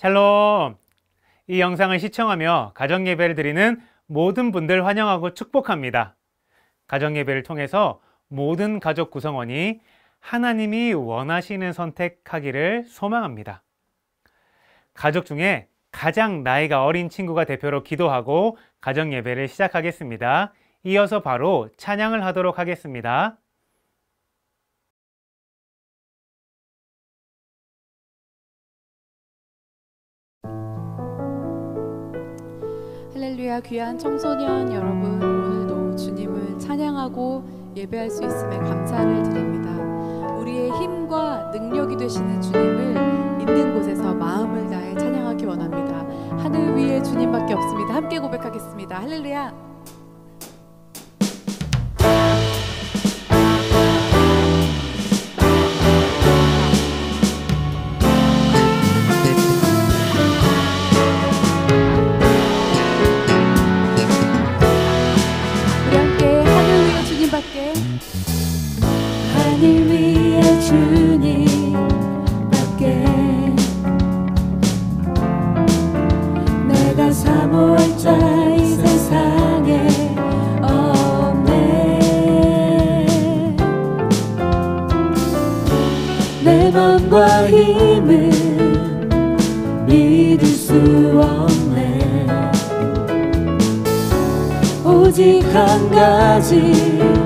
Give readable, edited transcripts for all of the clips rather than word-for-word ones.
샬롬! 이 영상을 시청하며 가정예배를 드리는 모든 분들 환영하고 축복합니다. 가정예배를 통해서 모든 가족 구성원이 하나님이 원하시는 선택하기를 소망합니다. 가족 중에 가장 나이가 어린 친구가 대표로 기도하고 가정예배를 시작하겠습니다. 이어서 바로 찬양을 하도록 하겠습니다. 할렐루야. 귀한 청소년 여러분, 오늘도 주님을 찬양하고 예배할 수 있음에 감사를 드립니다. 우리의 힘과 능력이 되시는 주님을 있는 곳에서 마음을 다해 찬양하기 원합니다. 하늘 위에 주님밖에 없습니다. 함께 고백하겠습니다. 할렐루야. 하늘 위에 주님밖에 내가 사모할 자 이 세상에 없네. 내 맘과 힘을 믿을 수 없네. 오직 한 가지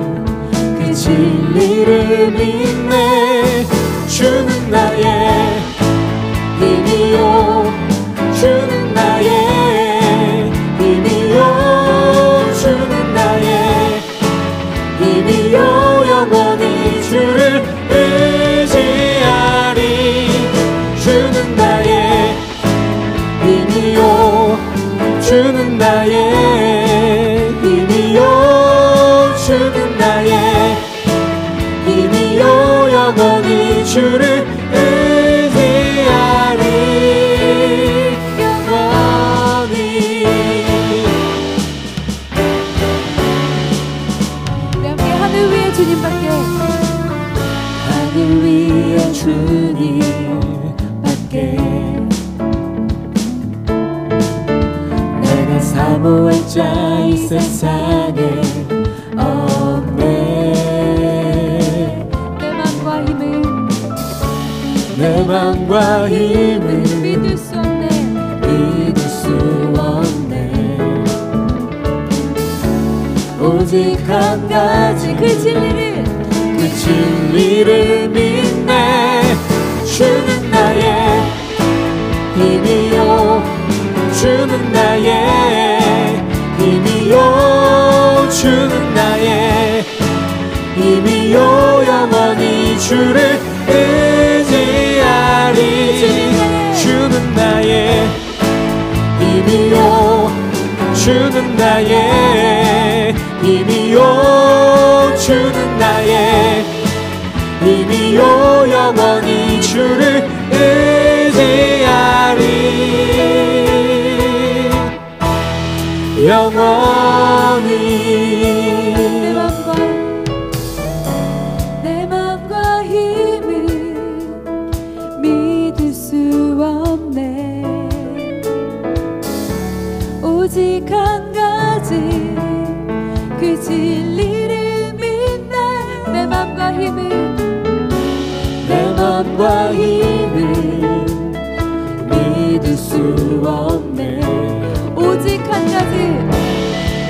진리를 믿네. 주는 나의 힘이요, 주는 나의 힘이요, 주는 나의 힘이요. 영원히 주를 의지하리. 주는 나의 힘이요, 주는 나의 힘이요, 주는 나의 힘이요. 영원히 주를 의지하리. 영원히. 우리 함께 하늘 위에 주님밖에, 하늘 위에 주님밖에 내가 사모할 자 이 세상에 없네. 내 맘과 힘을 믿을 수 없네. 믿을 수 없네. 오직 한 가지 그 진리를 믿네. 주는 나의 힘이요, 주는 나의 힘이요, 주는 나의 힘이요. 영원히 주를 의지하리. 주는 나의 힘이요, 주는 나의 힘이요, 주는 나의 힘이요. 영원히 주를 의지하리. 영원히. 내 맘과 힘을 믿을 수 없네. 오직 한 가지 그 진리를 믿네. 내 맘과 힘을, 내 맘과 힘을 믿을 수 없네. 오직 한 가지,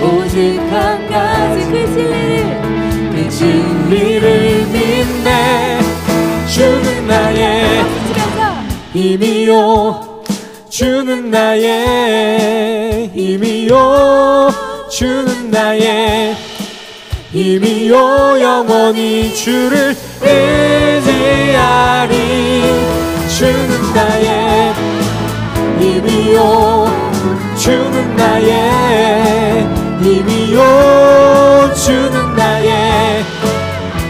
오직 한 가지 그 진리를 믿네. 주는 나의 힘이요, 주는 나의 힘이요, 주는 나의 힘이요. 영원히 주를 의지하리. 주는 나의 힘이요, 주는 나의 힘이요, 주는 나의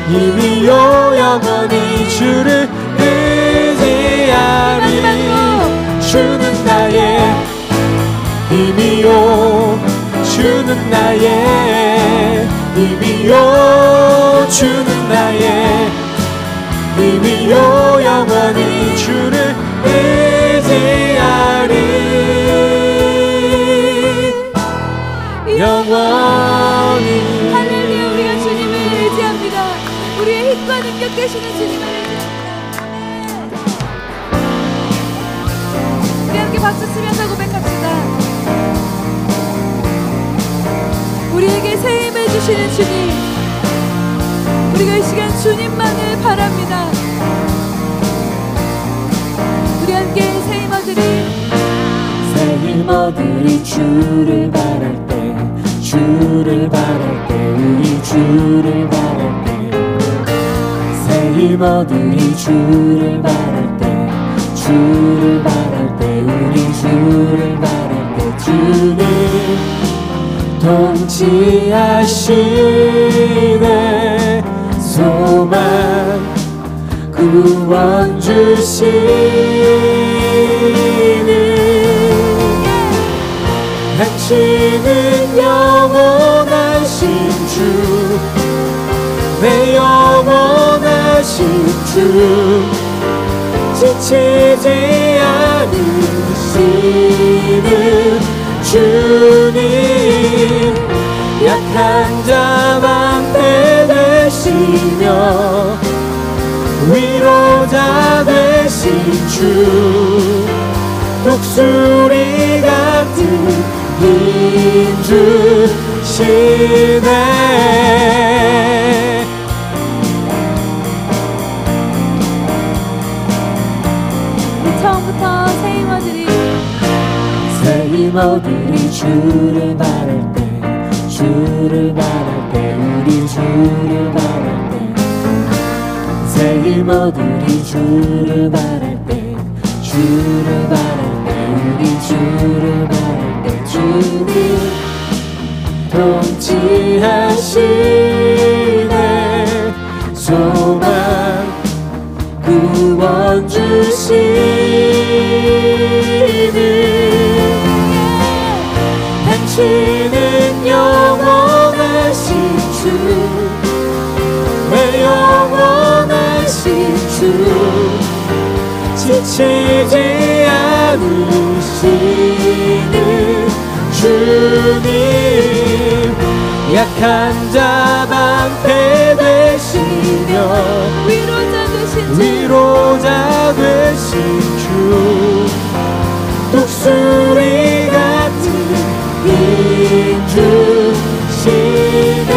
힘이요. 영원히 주를 의지하리. 주는 나의 힘이요, 주는 나의 힘이요, 주는 나의 힘이요. 영원히 주를 의지하리. 영원히. 할렐루야. 우리가 주님을 의지합니다. 우리의 힘과 능력 되시는 주님을 의지합니다. 우리 함께 박수 치면서 고백합시다. 우리에게 새 힘을 주시는 주님, 우리가 이 시간 주님만을 바랍니다. 우리 함께 새 힘어들이 새 힘어들이 주를 바랄 때, 주를 바랄 때, 우리 주를 바랄 때. 새 힘어들이 주를 바랄 때, 주를 바랄 때, 우리 주를 바랄 때. 주님 통치하시네. 소망 구원 주시니. 당신은 영원하신 주, 내 영원하신 주. 지치지 않으시는 주님. 약한 자 방패 되시며 위로자 되신 주. 독수리 같은 힘 주시네. 처음부터 새 힘어들이 새 힘어들이 주를 바랄 때, 주를 바랄 때, 우리 주를 바랄 때. 새 힘어들이 주를 바랄 때, 주를 바랄 때, 우리 주를 바랄 때. 주님 통치하시네. 소망 구원 주시니. 당신은 영원하신 주, 내 영원하신 주. 지치지 않으시는 주님. 약한 자 방패 되시며 위로자 되신 주. 독수리 같은 힘 주시네.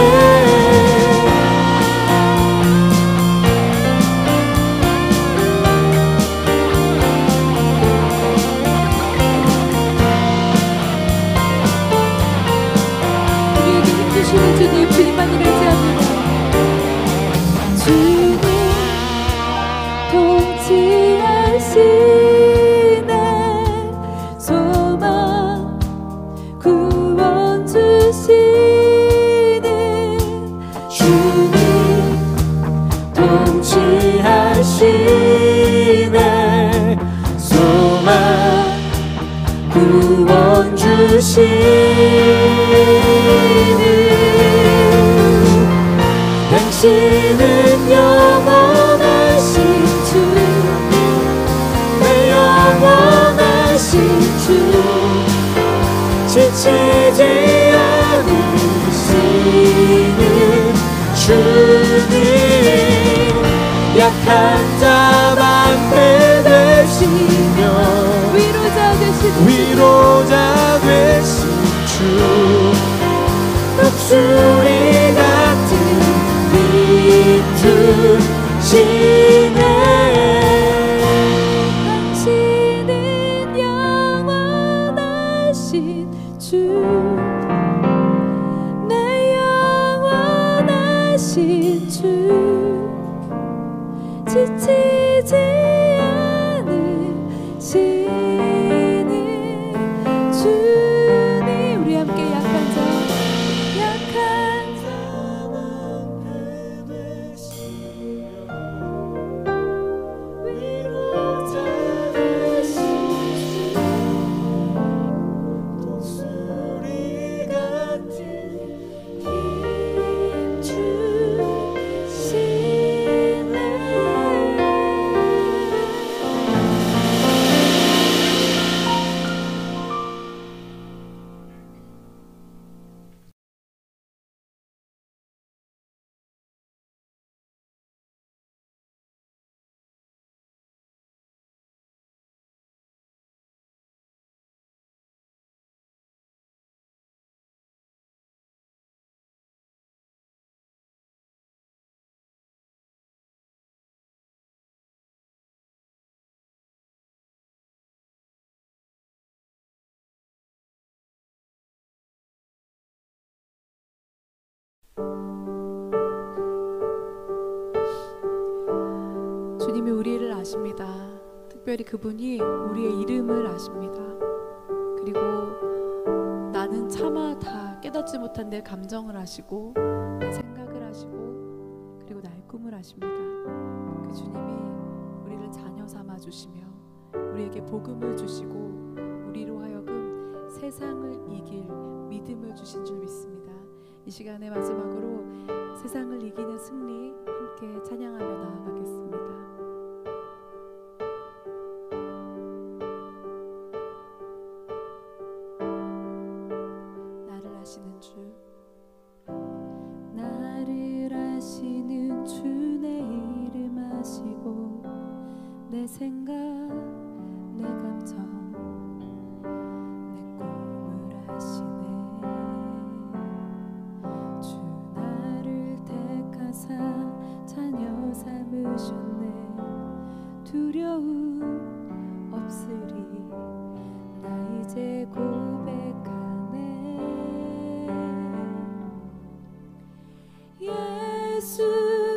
우리에게 힘주시는 주님, 주님만을 의지합니다. 주님 통치하시네. 소망 구원 주시네. 주님 통치하시네. 소망 구원 주시니. 당신은 영원하신 주, 내 영원하신 주. 지치지 않으시는 주님. 약한 자 방패 되시며 위로자 되신 주. 독수리 같은 힘 주시네. 당신은 영원하신 주, 내 영원하신 주. 지치지 않으시는 주님. 우리 함께 약한 자 방패 되시며 위로자 되신 주. 독수리 같은 힘 주시네. 주님이 우리를 아십니다. 특별히 그분이 우리의 이름을 아십니다. 그리고 나는 차마 다 깨닫지 못한 내 감정을 아시고 내 생각을 아시고 그리고 나의 꿈을 아십니다. 그 주님이 우리를 자녀 삼아 주시며 우리에게 복음을 주시고 우리로 하여금 세상을 이길 믿음을 주신 줄 믿습니다. 이 시간의 마지막으로 세상을 이기는 승리 함께 찬양하며 나아가겠습니다. 나를 아시는 주, 나를 아시는 주 내 이름 아시고 내 생각 내 감정 내 꿈을 아시네. 주 나를 택하사 자녀 삼으셨네. 두려움 없으리 나 이제 고백하네. 예수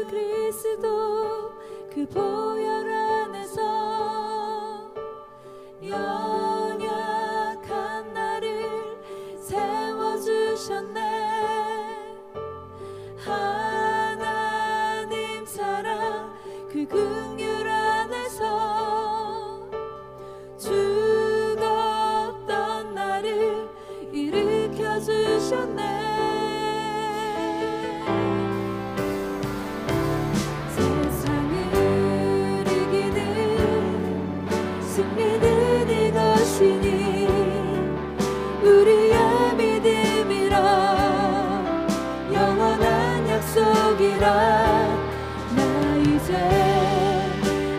그리스도 그 보혈 안에서 연약한 나를 세워주셨네. 하나님 사랑 그 긍휼 안에서 죽었던 나를 일으켜 주셨네. 승리는 이것이니 우리의 믿음이라 영원한 약속이라. 나 이제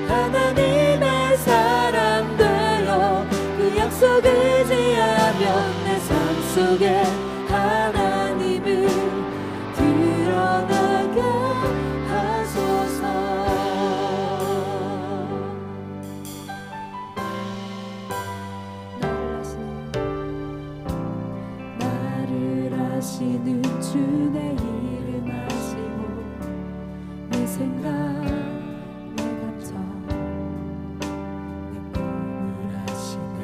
하나님의 사람 되어 그 약속 의지하며 내 삶 속에 하나님을 드러나게 하소서. 아시는 주 내 이름 아시고 내 생각 내 감정 내 꿈을 아시네.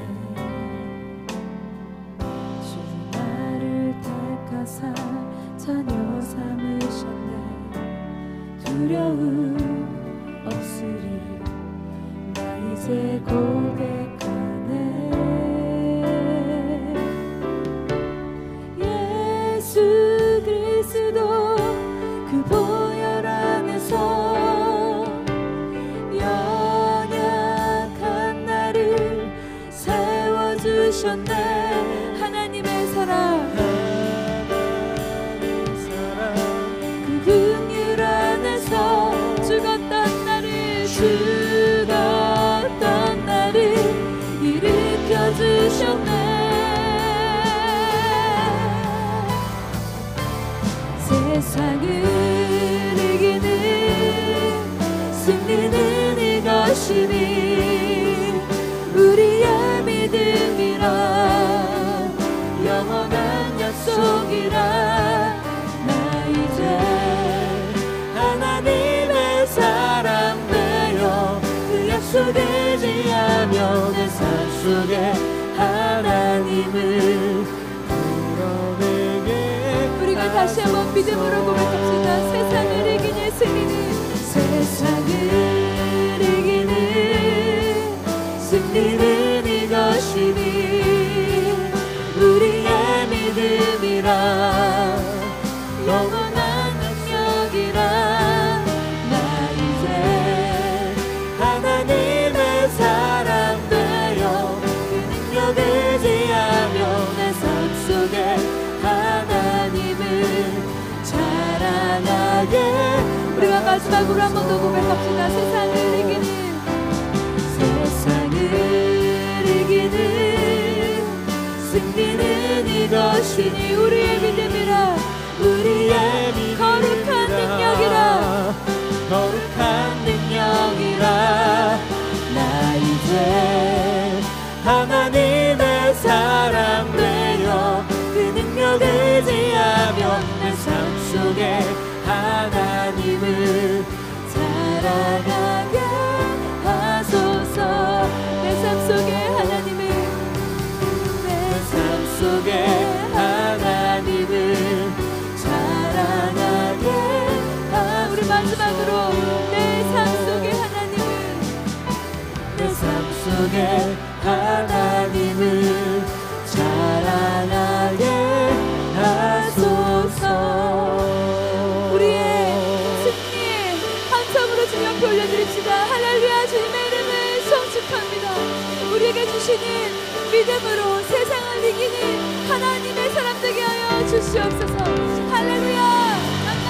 주 나를 택하사 자녀 삼으셨네. 두려움 없으리 나 이제 고백하네. 그리스도 그 보혈 안에서 연약한 나를 세워주셨네. 하나님의 사랑 그 긍휼 안에서 죽었던 나를 일으켜 주셨네. 세상을 이기는 승리는 이것이니 우리의 믿음이라 영원한 약속이라. 나 이제 하나님의 사람 되어 그 약속 의지하며 내 삶 속에 하나님을 다시 한번 믿음으로 고백합시다. 세상을 이기는 승리는 이것이니 우리의 믿음이라 영원한 능력이라. 나 이제 하나님의 사람 되어 그 능력 의지하며 내 삶 속에 하나님을 자랑하게. 우리가 마지막으로 한 번 더 고백합시다. 세상을 이기는 승리는 이것이니 우리의 믿음이라 거룩한 능력이라. 나 이제 하나님의 사람 되어 그 능력 의지하며 내 삶 속 속에 하나님을 자랑하게 하소서. 내 삶 속에 하나님을, 내 삶 속에 하나님을 자랑하게 하소서. 우리 마지막으로 내 삶 속에 하나님을, 내 삶 속에 하나님을 자랑하게 하소서. 우리의 승리의 한참으로 주님 앞에 올려드립시다. 할렐루야. 주님의 이름을 성축합니다. 우리에게 주시는 믿음으로 세상을 이기는 하나님의 사람 되게 하여 주시옵소서. 할렐루야. 아멘.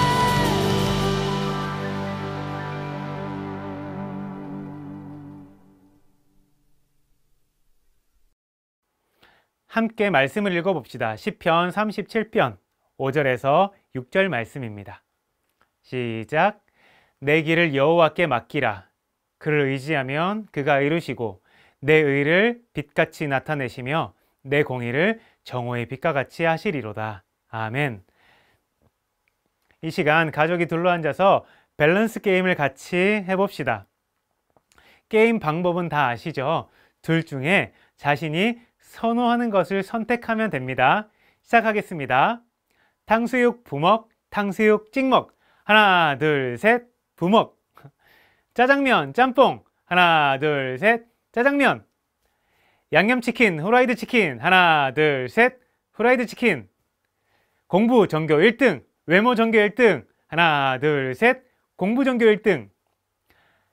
함께 말씀을 읽어봅시다. 시편 37편 5절에서 6절 말씀입니다. 시작. 내 길을 여호와께 맡기라. 그를 의지하면 그가 이루시고 내 의를 빛같이 나타내시며 내 공의를 정오의 빛과 같이 하시리로다. 아멘. 이 시간 가족이 둘러앉아서 밸런스 게임을 같이 해봅시다. 게임 방법은 다 아시죠? 둘 중에 자신이 선호하는 것을 선택하면 됩니다. 시작하겠습니다. 탕수육 부먹, 탕수육 찍먹. 하나, 둘, 셋, 부먹. 짜장면, 짬뽕. 하나, 둘, 셋, 짜장면. 양념치킨, 후라이드 치킨. 하나, 둘, 셋, 후라이드 치킨. 공부 전교 1등, 외모 전교 1등. 하나, 둘, 셋, 공부 전교 1등.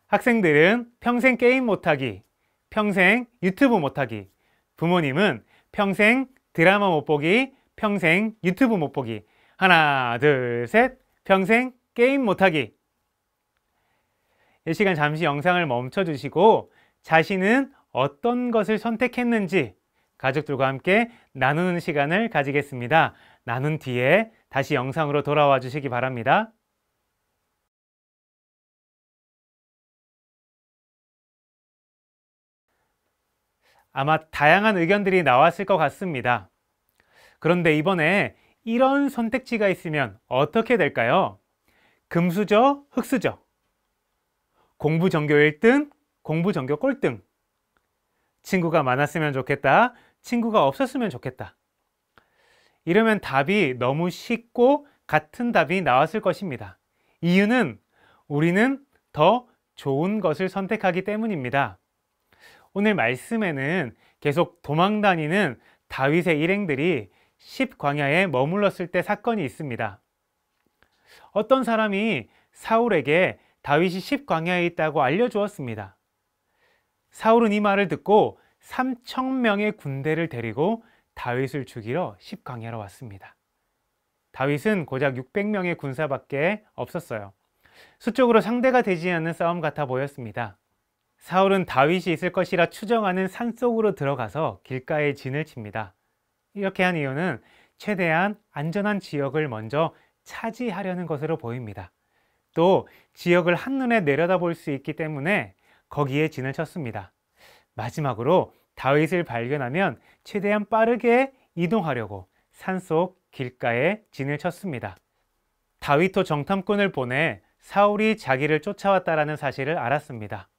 학생들은 평생 게임 못하기, 평생 유튜브 못하기. 부모님은 평생 드라마 못 보기, 평생 유튜브 못 보기. 하나, 둘, 셋, 평생 게임 못하기. 이 시간 잠시 영상을 멈춰 주시고 자신은 어떤 것을 선택했는지 가족들과 함께 나누는 시간을 가지겠습니다. 나눈 뒤에 다시 영상으로 돌아와 주시기 바랍니다. 아마 다양한 의견들이 나왔을 것 같습니다. 그런데 이번에 이런 선택지가 있으면 어떻게 될까요? 금수저, 흙수저. 공부 전교 1등, 공부 전교 꼴등. 친구가 많았으면 좋겠다, 친구가 없었으면 좋겠다. 이러면 답이 너무 쉽고 같은 답이 나왔을 것입니다. 이유는 우리는 더 좋은 것을 선택하기 때문입니다. 오늘 말씀에는 계속 도망다니는 다윗의 일행들이 10광야에 머물렀을 때 사건이 있습니다. 어떤 사람이 사울에게 다윗이 10광야에 있다고 알려주었습니다. 사울은 이 말을 듣고 3,000명의 군대를 데리고 다윗을 죽이러 10광야로 왔습니다. 다윗은 고작 600명의 군사밖에 없었어요. 수적으로 상대가 되지 않는 싸움 같아 보였습니다. 사울은 다윗이 있을 것이라 추정하는 산속으로 들어가서 길가에 진을 칩니다. 이렇게 한 이유는 최대한 안전한 지역을 먼저 차지하려는 것으로 보입니다. 또 지역을 한눈에 내려다볼 수 있기 때문에 거기에 진을 쳤습니다. 마지막으로 다윗을 발견하면 최대한 빠르게 이동하려고 산속 길가에 진을 쳤습니다. 다윗도 정탐꾼을 보내 사울이 자기를 쫓아왔다는 사실을 알았습니다.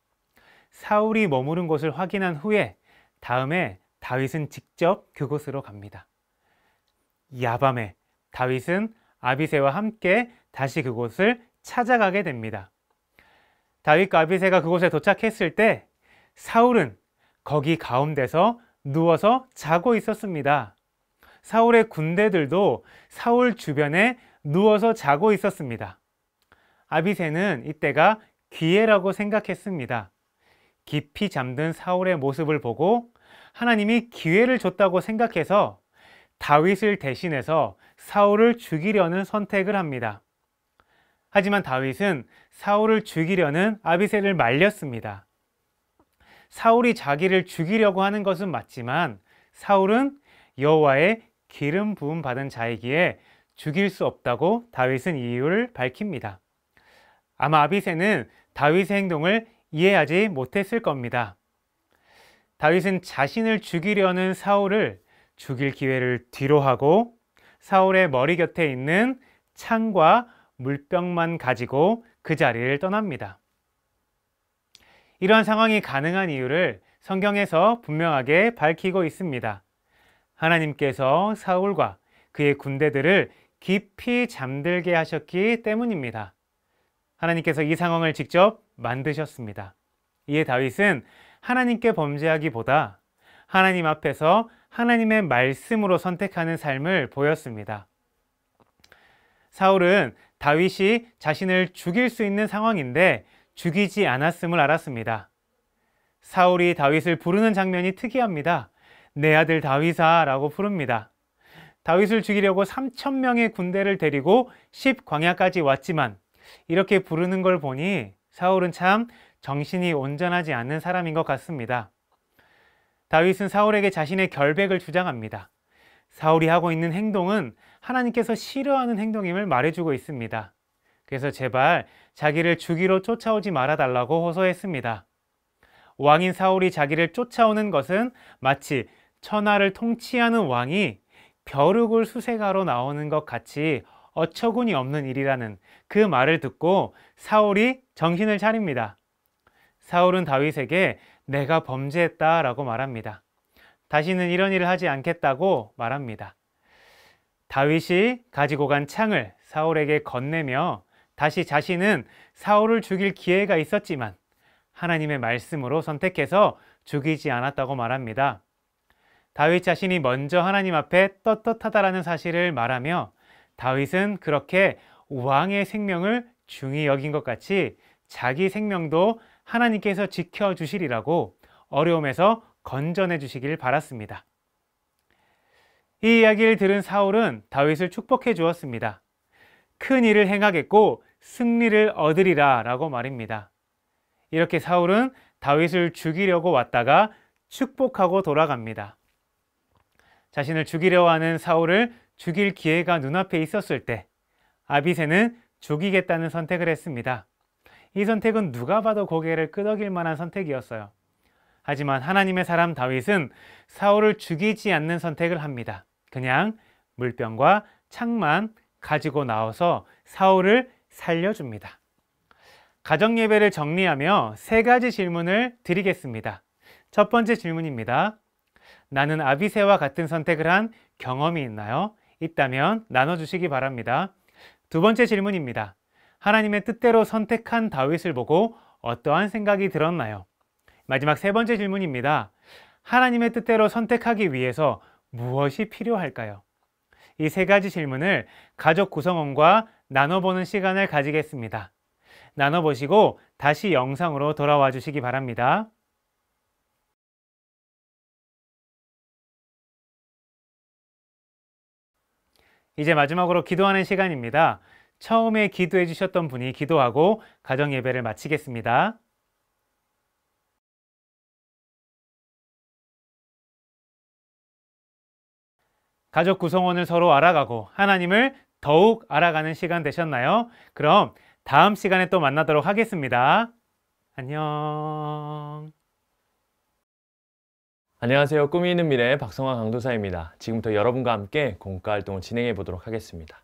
사울이 머무른 곳을 확인한 후에 다음에 다윗은 직접 그곳으로 갑니다. 야밤에 다윗은 아비새와 함께 다시 그곳을 찾아가게 됩니다. 다윗과 아비새가 그곳에 도착했을 때 사울은 거기 가운데서 누워서 자고 있었습니다. 사울의 군대들도 사울 주변에 누워서 자고 있었습니다. 아비새는 이때가 기회라고 생각했습니다. 깊이 잠든 사울의 모습을 보고 하나님이 기회를 줬다고 생각해서 다윗을 대신해서 사울을 죽이려는 선택을 합니다. 하지만 다윗은 사울을 죽이려는 아비새를 말렸습니다. 사울이 자기를 죽이려고 하는 것은 맞지만 사울은 여호와의 기름 부음 받은 자이기에 죽일 수 없다고 다윗은 이유를 밝힙니다. 아마 아비새는 다윗의 행동을 이해하지 못했을 겁니다. 다윗은 자신을 죽이려는 사울을 죽일 기회를 뒤로 하고 사울의 머리 곁에 있는 창과 물병만 가지고 그 자리를 떠납니다. 이러한 상황이 가능한 이유를 성경에서 분명하게 밝히고 있습니다. 하나님께서 사울과 그의 군대들을 깊이 잠들게 하셨기 때문입니다. 하나님께서 이 상황을 직접 만드셨습니다. 이에 다윗은 하나님께 범죄하기보다 하나님 앞에서 하나님의 말씀으로 선택하는 삶을 보였습니다. 사울은 다윗이 자신을 죽일 수 있는 상황인데 죽이지 않았음을 알았습니다. 사울이 다윗을 부르는 장면이 특이합니다. 내 아들 다윗아 라고 부릅니다. 다윗을 죽이려고 3,000명의 군대를 데리고 10광야까지 왔지만 이렇게 부르는 걸 보니 사울은 참 정신이 온전하지 않는 사람인 것 같습니다. 다윗은 사울에게 자신의 결백을 주장합니다. 사울이 하고 있는 행동은 하나님께서 싫어하는 행동임을 말해주고 있습니다. 그래서 제발 자기를 죽이러 쫓아오지 말아달라고 호소했습니다. 왕인 사울이 자기를 쫓아오는 것은 마치 천하를 통치하는 왕이 벼룩을 수색하러 나오는 것 같이 어처구니 없는 일이라는 그 말을 듣고 사울이 정신을 차립니다. 사울은 다윗에게 내가 범죄했다라고 말합니다. 다시는 이런 일을 하지 않겠다고 말합니다. 다윗이 가지고 간 창을 사울에게 건네며 다시 자신은 사울을 죽일 기회가 있었지만 하나님의 말씀으로 선택해서 죽이지 않았다고 말합니다. 다윗 자신이 먼저 하나님 앞에 떳떳하다라는 사실을 말하며 다윗은 그렇게 왕의 생명을 중히 여긴 것 같이 자기 생명도 하나님께서 지켜주시리라고 어려움에서 건져내 주시길 바랐습니다. 이 이야기를 들은 사울은 다윗을 축복해 주었습니다. 큰 일을 행하겠고 승리를 얻으리라 라고 말입니다. 이렇게 사울은 다윗을 죽이려고 왔다가 축복하고 돌아갑니다. 자신을 죽이려 하는 사울을 죽일 기회가 눈앞에 있었을 때 아비새는 죽이겠다는 선택을 했습니다. 이 선택은 누가 봐도 고개를 끄덕일 만한 선택이었어요. 하지만 하나님의 사람 다윗은 사울을 죽이지 않는 선택을 합니다. 그냥 물병과 창만 가지고 나와서 사울을 살려줍니다. 가정예배를 정리하며 세 가지 질문을 드리겠습니다. 첫 번째 질문입니다. 나는 아비새와 같은 선택을 한 경험이 있나요? 있다면 나눠주시기 바랍니다. 두 번째 질문입니다. 하나님의 뜻대로 선택한 다윗을 보고 어떠한 생각이 들었나요? 마지막 세 번째 질문입니다. 하나님의 뜻대로 선택하기 위해서 무엇이 필요할까요? 이 세 가지 질문을 가족 구성원과 나눠보는 시간을 가지겠습니다. 나눠보시고 다시 영상으로 돌아와 주시기 바랍니다. 이제 마지막으로 기도하는 시간입니다. 처음에 기도해 주셨던 분이 기도하고 가정 예배를 마치겠습니다. 가족 구성원을 서로 알아가고 하나님을 더욱 알아가는 시간 되셨나요? 그럼 다음 시간에 또 만나도록 하겠습니다. 안녕. 안녕하세요. 꿈이 있는 미래 박성환 강도사입니다. 지금부터 여러분과 함께 공과 활동을 진행해 보도록 하겠습니다.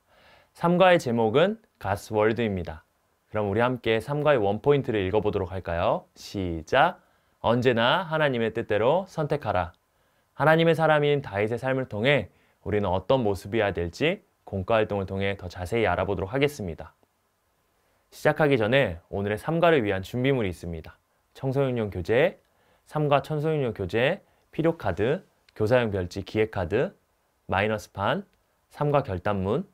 3과의 제목은 God's Word입니다. 그럼 우리 함께 3과의 원포인트를 읽어보도록 할까요? 시작! 언제나 하나님의 뜻대로 선택하라. 하나님의 사람인 다윗의 삶을 통해 우리는 어떤 모습이어야 될지 공과 활동을 통해 더 자세히 알아보도록 하겠습니다. 시작하기 전에 오늘의 3과를 위한 준비물이 있습니다. 청소년용 교재, 3과 청소년용 교재, 필요카드, 교사용 별지 기획카드, 마이너스판, 3과 결단문,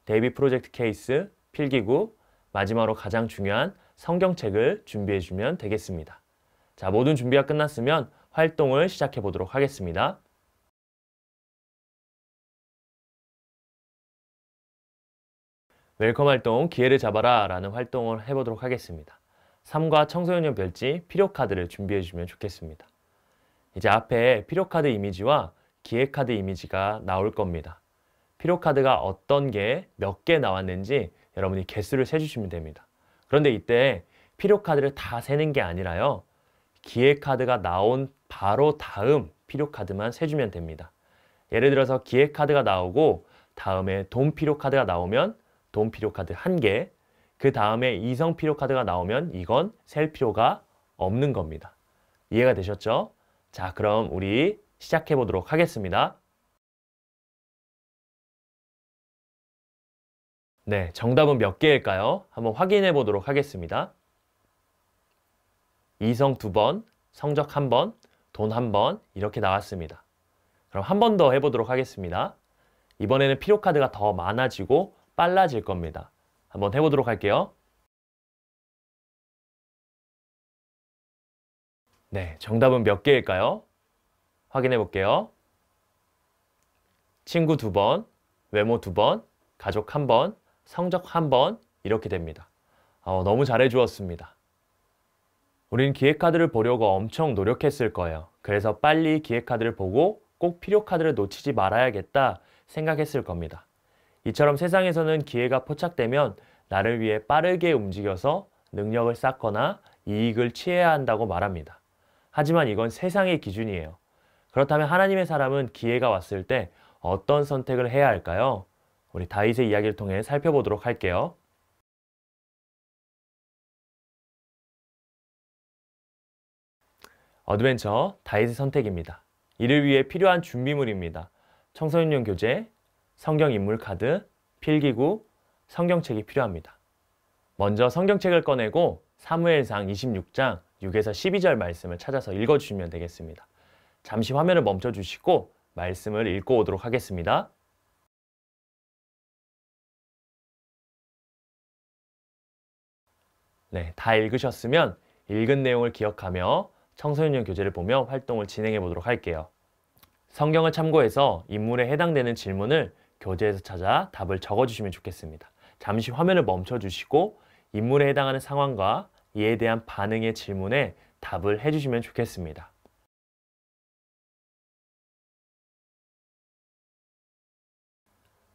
데이비 프로젝트 케이스, 필기구, 마지막으로 가장 중요한 성경책을 준비해주면 되겠습니다. 자, 모든 준비가 끝났으면 활동을 시작해 보도록 하겠습니다. 웰컴 활동 기회를 잡아라 라는 활동을 해보도록 하겠습니다. 3과 청소년용 별지 필요카드를 준비해 주면 좋겠습니다. 이제 앞에 필요카드 이미지와 기획카드 이미지가 나올 겁니다. 필요카드가 어떤 게 몇 개 나왔는지 여러분이 개수를 세주시면 됩니다. 그런데 이때 필요카드를 다 세는 게 아니라요. 기획카드가 나온 바로 다음 필요카드만 세주면 됩니다. 예를 들어서 기획카드가 나오고 다음에 돈 필요카드가 나오면 돈 필요 카드 1개, 그 다음에 이성 필요 카드가 나오면 이건 셀 필요가 없는 겁니다. 이해가 되셨죠? 자, 그럼 우리 시작해 보도록 하겠습니다. 네, 정답은 몇 개일까요? 한번 확인해 보도록 하겠습니다. 이성 2번, 성적 1번, 돈 1번 이렇게 나왔습니다. 그럼 한 번 더 해보도록 하겠습니다. 이번에는 필요 카드가 더 많아지고 빨라질 겁니다. 한번 해보도록 할게요. 네, 정답은 몇 개일까요? 확인해 볼게요. 친구 2번, 외모 2번, 가족 1번, 성적 1번 이렇게 됩니다. 너무 잘해 주었습니다. 우린 기획카드를 보려고 엄청 노력했을 거예요. 그래서 빨리 기획카드를 보고 꼭 필요카드를 놓치지 말아야겠다 생각했을 겁니다. 이처럼 세상에서는 기회가 포착되면 나를 위해 빠르게 움직여서 능력을 쌓거나 이익을 취해야 한다고 말합니다. 하지만 이건 세상의 기준이에요. 그렇다면 하나님의 사람은 기회가 왔을 때 어떤 선택을 해야 할까요? 우리 다윗의 이야기를 통해 살펴보도록 할게요. 어드벤처 다윗의 선택입니다. 이를 위해 필요한 준비물입니다. 청소년용 교재, 성경 인물 카드, 필기구, 성경책이 필요합니다. 먼저 성경책을 꺼내고 사무엘상 26장 6에서 12절 말씀을 찾아서 읽어주시면 되겠습니다. 잠시 화면을 멈춰주시고 말씀을 읽고 오도록 하겠습니다. 네, 다 읽으셨으면 읽은 내용을 기억하며 청소년용 교재를 보며 활동을 진행해 보도록 할게요. 성경을 참고해서 인물에 해당되는 질문을 교재에서 찾아 답을 적어주시면 좋겠습니다. 잠시 화면을 멈춰주시고 인물에 해당하는 상황과 이에 대한 반응의 질문에 답을 해주시면 좋겠습니다.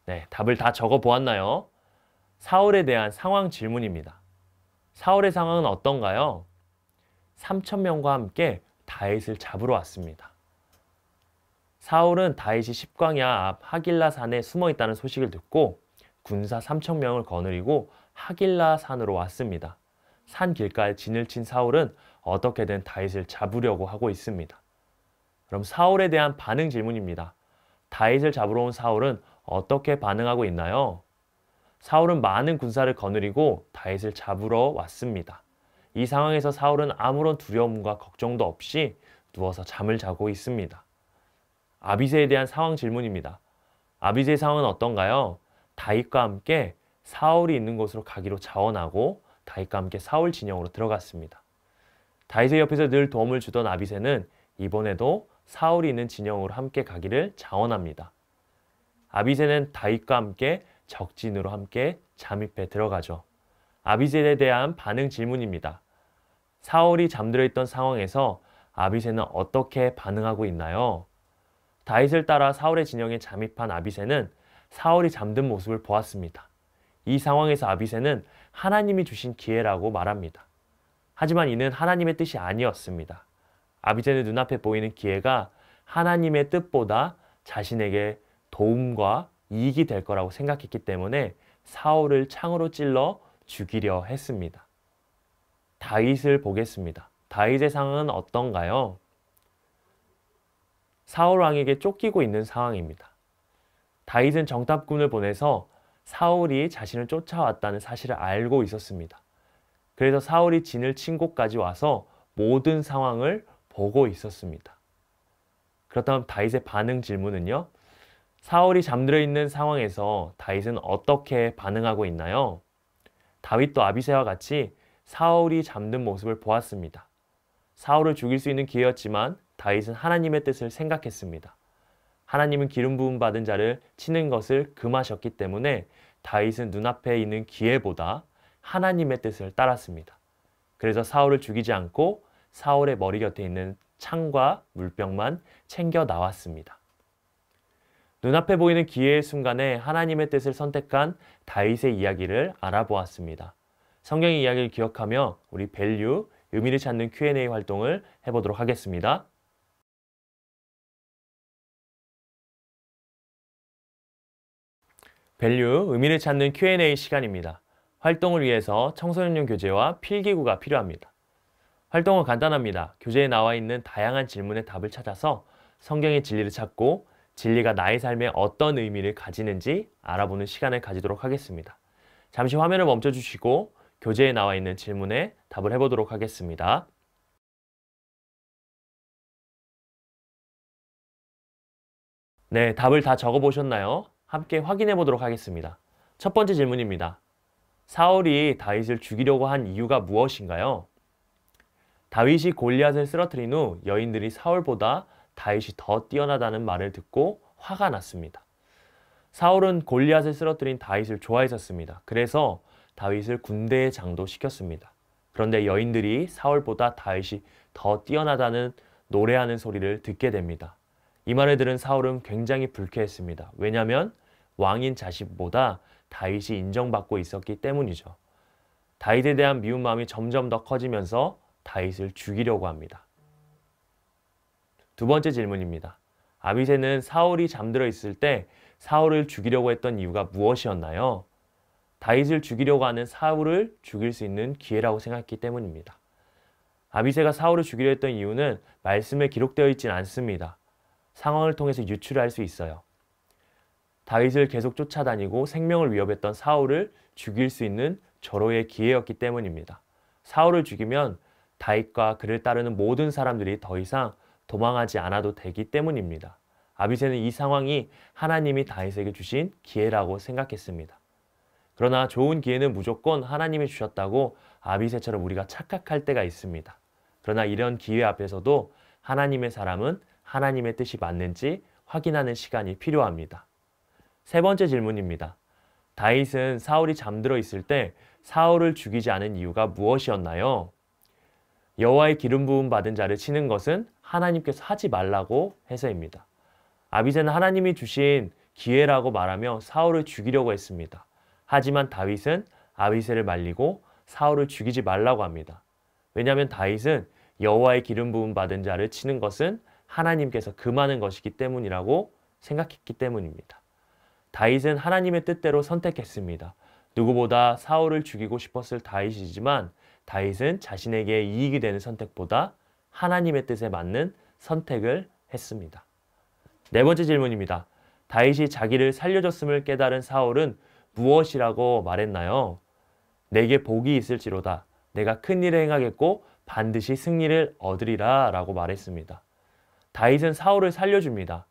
네, 답을 다 적어 보았나요? 사울에 대한 상황 질문입니다. 사울의 상황은 어떤가요? 3,000명과 함께 다윗을 잡으러 왔습니다. 사울은 다윗이 십광야 앞 하길라 산에 숨어 있다는 소식을 듣고 군사 3,000명을 거느리고 하길라 산으로 왔습니다. 산 길가에 진을 친 사울은 어떻게든 다윗을 잡으려고 하고 있습니다. 그럼 사울에 대한 반응 질문입니다. 다윗을 잡으러 온 사울은 어떻게 반응하고 있나요? 사울은 많은 군사를 거느리고 다윗을 잡으러 왔습니다. 이 상황에서 사울은 아무런 두려움과 걱정도 없이 누워서 잠을 자고 있습니다. 아비새에 대한 상황 질문입니다. 아비새의 상황은 어떤가요? 다윗과 함께 사울이 있는 곳으로 가기로 자원하고 다윗과 함께 사울 진영으로 들어갔습니다. 다윗의 옆에서 늘 도움을 주던 아비새는 이번에도 사울이 있는 진영으로 함께 가기를 자원합니다. 아비새는 다윗과 함께 적진으로 함께 잠입해 들어가죠. 아비새에 대한 반응 질문입니다. 사울이 잠들어 있던 상황에서 아비새는 어떻게 반응하고 있나요? 다윗을 따라 사울의 진영에 잠입한 아비새는 사울이 잠든 모습을 보았습니다. 이 상황에서 아비새는 하나님이 주신 기회라고 말합니다. 하지만 이는 하나님의 뜻이 아니었습니다. 아비새는 눈앞에 보이는 기회가 하나님의 뜻보다 자신에게 도움과 이익이 될 거라고 생각했기 때문에 사울을 창으로 찔러 죽이려 했습니다. 다윗을 보겠습니다. 다윗의 상황은 어떤가요? 사울 왕에게 쫓기고 있는 상황입니다. 다윗은 정탐꾼을 보내서 사울이 자신을 쫓아왔다는 사실을 알고 있었습니다. 그래서 사울이 진을 친 곳까지 와서 모든 상황을 보고 있었습니다. 그렇다면 다윗의 반응 질문은요? 사울이 잠들어 있는 상황에서 다윗은 어떻게 반응하고 있나요? 다윗도 아비새와 같이 사울이 잠든 모습을 보았습니다. 사울을 죽일 수 있는 기회였지만 다윗은 하나님의 뜻을 생각했습니다. 하나님은 기름 부음 받은 자를 치는 것을 금하셨기 때문에 다윗은 눈앞에 있는 기회보다 하나님의 뜻을 따랐습니다. 그래서 사울을 죽이지 않고 사울의 머리 곁에 있는 창과 물병만 챙겨 나왔습니다. 눈앞에 보이는 기회의 순간에 하나님의 뜻을 선택한 다윗의 이야기를 알아보았습니다. 성경의 이야기를 기억하며 우리 밸류, 의미를 찾는 Q&A 활동을 해보도록 하겠습니다. 밸류, 의미를 찾는 Q&A 시간입니다. 활동을 위해서 청소년용 교재와 필기구가 필요합니다. 활동은 간단합니다. 교재에 나와 있는 다양한 질문의 답을 찾아서 성경의 진리를 찾고 진리가 나의 삶에 어떤 의미를 가지는지 알아보는 시간을 가지도록 하겠습니다. 잠시 화면을 멈춰주시고 교재에 나와 있는 질문에 답을 해보도록 하겠습니다. 네, 답을 다 적어보셨나요? 함께 확인해 보도록 하겠습니다. 첫 번째 질문입니다. 사울이 다윗을 죽이려고 한 이유가 무엇인가요? 다윗이 골리앗을 쓰러뜨린 후 여인들이 사울보다 다윗이 더 뛰어나다는 말을 듣고 화가 났습니다. 사울은 골리앗을 쓰러뜨린 다윗을 좋아했었습니다. 그래서 다윗을 군대에 장도시켰습니다. 그런데 여인들이 사울보다 다윗이 더 뛰어나다는 노래하는 소리를 듣게 됩니다. 이 말을 들은 사울은 굉장히 불쾌했습니다. 왜냐하면 왕인 자신보다 다윗이 인정받고 있었기 때문이죠. 다윗에 대한 미운 마음이 점점 더 커지면서 다윗을 죽이려고 합니다. 두 번째 질문입니다. 아비새는 사울이 잠들어 있을 때 사울을 죽이려고 했던 이유가 무엇이었나요? 다윗을 죽이려고 하는 사울을 죽일 수 있는 기회라고 생각했기 때문입니다. 아비새가 사울을 죽이려 했던 이유는 말씀에 기록되어 있진 않습니다. 상황을 통해서 유추할 수 있어요. 다윗을 계속 쫓아다니고 생명을 위협했던 사울을 죽일 수 있는 절호의 기회였기 때문입니다. 사울을 죽이면 다윗과 그를 따르는 모든 사람들이 더 이상 도망하지 않아도 되기 때문입니다. 아비새는 이 상황이 하나님이 다윗에게 주신 기회라고 생각했습니다. 그러나 좋은 기회는 무조건 하나님이 주셨다고 아비새처럼 우리가 착각할 때가 있습니다. 그러나 이런 기회 앞에서도 하나님의 사람은 하나님의 뜻이 맞는지 확인하는 시간이 필요합니다. 세 번째 질문입니다. 다윗은 사울이 잠들어 있을 때 사울을 죽이지 않은 이유가 무엇이었나요? 여호와의 기름 부음 받은 자를 치는 것은 하나님께서 하지 말라고 해서입니다. 아비새는 하나님이 주신 기회라고 말하며 사울을 죽이려고 했습니다. 하지만 다윗은 아비새를 말리고 사울을 죽이지 말라고 합니다. 왜냐하면 다윗은 여호와의 기름 부음 받은 자를 치는 것은 하나님께서 금하는 것이기 때문이라고 생각했기 때문입니다. 다윗은 하나님의 뜻대로 선택했습니다. 누구보다 사울을 죽이고 싶었을 다윗이지만 다윗은 자신에게 이익이 되는 선택보다 하나님의 뜻에 맞는 선택을 했습니다. 네 번째 질문입니다. 다윗이 자기를 살려줬음을 깨달은 사울은 무엇이라고 말했나요? 내게 복이 있을지로다. 내가 큰 일을 행하겠고 반드시 승리를 얻으리라 라고 말했습니다. 다윗은 사울을 살려줍니다.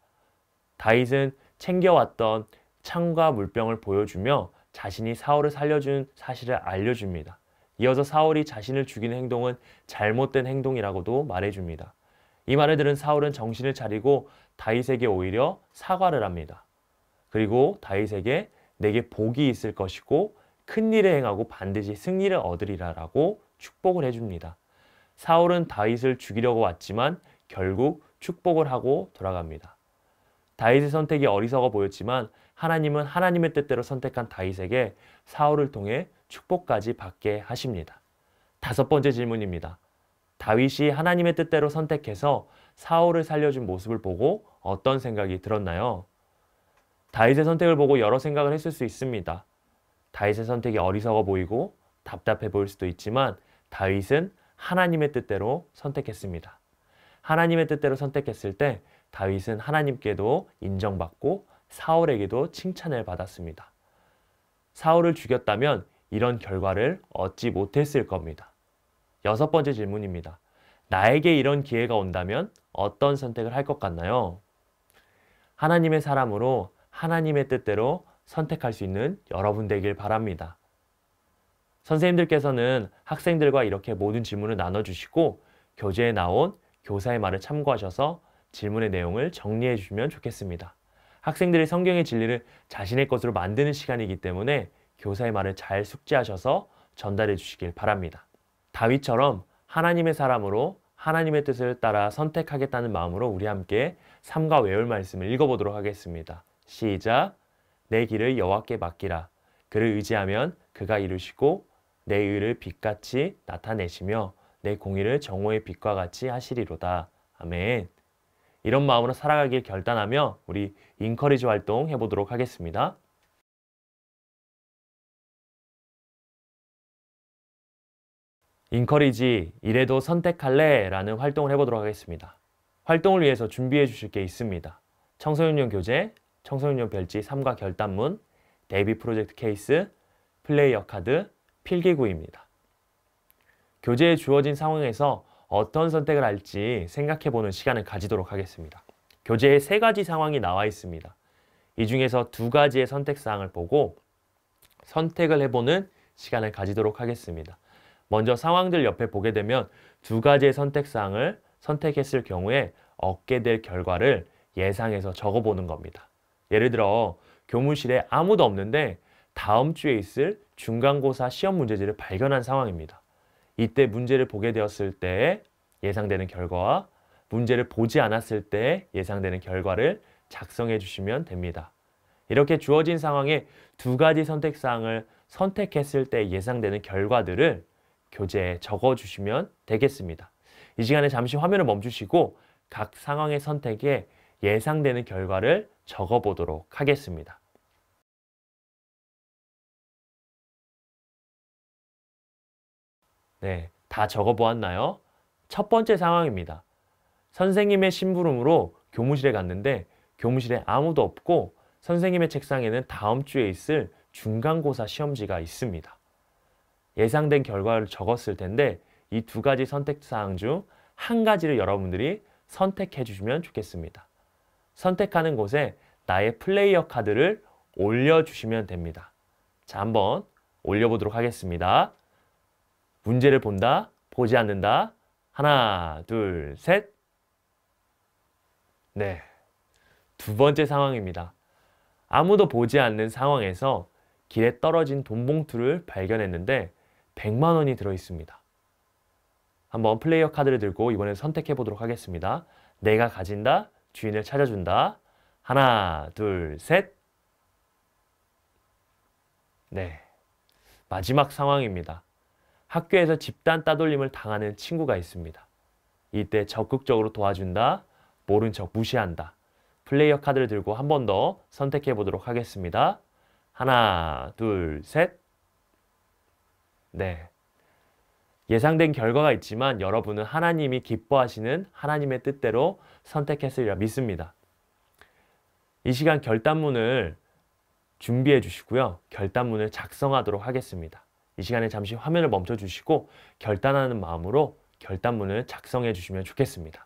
다윗은 챙겨왔던 창과 물병을 보여주며 자신이 사울을 살려준 사실을 알려줍니다. 이어서 사울이 자신을 죽이는 행동은 잘못된 행동이라고도 말해줍니다. 이 말을 들은 사울은 정신을 차리고 다윗에게 오히려 사과를 합니다. 그리고 다윗에게 내게 복이 있을 것이고 큰 일을 행하고 반드시 승리를 얻으리라 라고 축복을 해줍니다. 사울은 다윗을 죽이려고 왔지만 결국 축복을 하고 돌아갑니다. 다윗의 선택이 어리석어 보였지만 하나님은 하나님의 뜻대로 선택한 다윗에게 사울을 통해 축복까지 받게 하십니다. 다섯 번째 질문입니다. 다윗이 하나님의 뜻대로 선택해서 사울을 살려준 모습을 보고 어떤 생각이 들었나요? 다윗의 선택을 보고 여러 생각을 했을 수 있습니다. 다윗의 선택이 어리석어 보이고 답답해 보일 수도 있지만 다윗은 하나님의 뜻대로 선택했습니다. 하나님의 뜻대로 선택했을 때 다윗은 하나님께도 인정받고 사울에게도 칭찬을 받았습니다. 사울을 죽였다면 이런 결과를 얻지 못했을 겁니다. 여섯 번째 질문입니다. 나에게 이런 기회가 온다면 어떤 선택을 할 것 같나요? 하나님의 사람으로 하나님의 뜻대로 선택할 수 있는 여러분 되길 바랍니다. 선생님들께서는 학생들과 이렇게 모든 질문을 나눠주시고 교재에 나온 교사의 말을 참고하셔서 질문의 내용을 정리해 주시면 좋겠습니다. 학생들이 성경의 진리를 자신의 것으로 만드는 시간이기 때문에 교사의 말을 잘 숙지하셔서 전달해 주시길 바랍니다. 다윗처럼 하나님의 사람으로 하나님의 뜻을 따라 선택하겠다는 마음으로 우리 함께 삼가 외울 말씀을 읽어보도록 하겠습니다. 시작! 내 길을 여호와께 맡기라. 그를 의지하면 그가 이루시고 내 의를 빛같이 나타내시며 내 공의를 정오의 빛과 같이 하시리로다. 아멘. 이런 마음으로 살아가길 결단하며 우리 인커리지 활동 해보도록 하겠습니다. 인커리지 이래도 선택할래? 라는 활동을 해보도록 하겠습니다. 활동을 위해서 준비해 주실 게 있습니다. 청소년용 교재, 청소년용 별지 3과 결단문, 데이비 프로젝트 케이스, 플레이어 카드, 필기구입니다. 교재에 주어진 상황에서 어떤 선택을 할지 생각해보는 시간을 가지도록 하겠습니다. 교재에 3가지 상황이 나와 있습니다. 이 중에서 2가지의 선택사항을 보고 선택을 해보는 시간을 가지도록 하겠습니다. 먼저 상황들 옆에 보게 되면 2가지의 선택사항을 선택했을 경우에 얻게 될 결과를 예상해서 적어보는 겁니다. 예를 들어 교무실에 아무도 없는데 다음 주에 있을 중간고사 시험 문제지를 발견한 상황입니다. 이때 문제를 보게 되었을 때 예상되는 결과와 문제를 보지 않았을 때 예상되는 결과를 작성해 주시면 됩니다. 이렇게 주어진 상황에 2가지 선택사항을 선택했을 때 예상되는 결과들을 교재에 적어 주시면 되겠습니다. 이 시간에 잠시 화면을 멈추시고 각 상황의 선택에 예상되는 결과를 적어 보도록 하겠습니다. 네, 다 적어 보았나요? 첫 번째 상황입니다. 선생님의 심부름으로 교무실에 갔는데 교무실에 아무도 없고 선생님의 책상에는 다음 주에 있을 중간고사 시험지가 있습니다. 예상된 결과를 적었을 텐데 이 2가지 선택사항 중 한 가지를 여러분들이 선택해 주시면 좋겠습니다. 선택하는 곳에 나의 플레이어 카드를 올려주시면 됩니다. 자, 한번 올려보도록 하겠습니다. 문제를 본다, 보지 않는다. 하나, 둘, 셋. 네, 2번째 상황입니다. 아무도 보지 않는 상황에서 길에 떨어진 돈 봉투를 발견했는데 100만 원이 들어있습니다. 한번 플레이어 카드를 들고 이번에 선택해 보도록 하겠습니다. 내가 가진다, 주인을 찾아준다. 하나, 둘, 셋. 네, 마지막 상황입니다. 학교에서 집단 따돌림을 당하는 친구가 있습니다. 이때 적극적으로 도와준다, 모른 척 무시한다. 플레이어 카드를 들고 한 번 더 선택해 보도록 하겠습니다. 하나, 둘, 셋. 네, 예상된 결과가 있지만 여러분은 하나님이 기뻐하시는 하나님의 뜻대로 선택했으리라 믿습니다. 이 시간 결단문을 준비해 주시고요. 결단문을 작성하도록 하겠습니다. 이 시간에 잠시 화면을 멈춰 주시고 결단하는 마음으로 결단문을 작성해 주시면 좋겠습니다.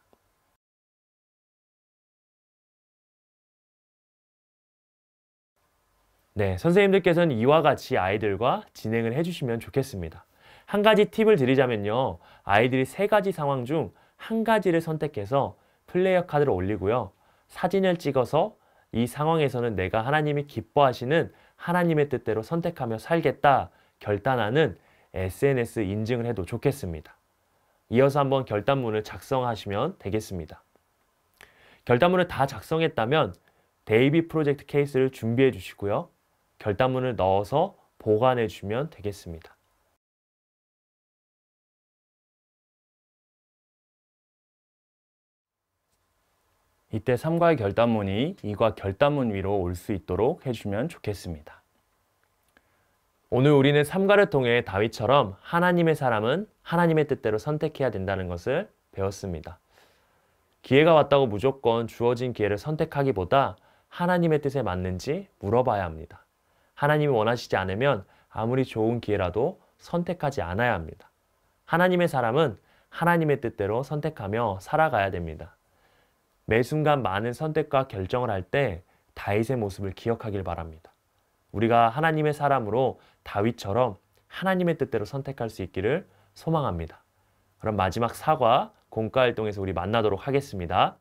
네, 선생님들께서는 이와 같이 아이들과 진행을 해주시면 좋겠습니다. 한 가지 팁을 드리자면요. 아이들이 3가지 상황 중 한 가지를 선택해서 플레이어 카드를 올리고요. 사진을 찍어서 이 상황에서는 내가 하나님이 기뻐하시는 하나님의 뜻대로 선택하며 살겠다 결단하는 SNS 인증을 해도 좋겠습니다. 이어서 한번 결단문을 작성하시면 되겠습니다. 결단문을 다 작성했다면 데이비 프로젝트 케이스를 준비해 주시고요. 결단문을 넣어서 보관해 주시면 되겠습니다. 이때 3과의 결단문이 2과 결단문 위로 올 수 있도록 해주시면 좋겠습니다. 오늘 우리는 3과를 통해 다윗처럼 하나님의 사람은 하나님의 뜻대로 선택해야 된다는 것을 배웠습니다. 기회가 왔다고 무조건 주어진 기회를 선택하기보다 하나님의 뜻에 맞는지 물어봐야 합니다. 하나님이 원하시지 않으면 아무리 좋은 기회라도 선택하지 않아야 합니다. 하나님의 사람은 하나님의 뜻대로 선택하며 살아가야 됩니다. 매 순간 많은 선택과 결정을 할 때 다윗의 모습을 기억하길 바랍니다. 우리가 하나님의 사람으로 다윗처럼 하나님의 뜻대로 선택할 수 있기를 소망합니다. 그럼 마지막 4과 공과활동에서 우리 만나도록 하겠습니다.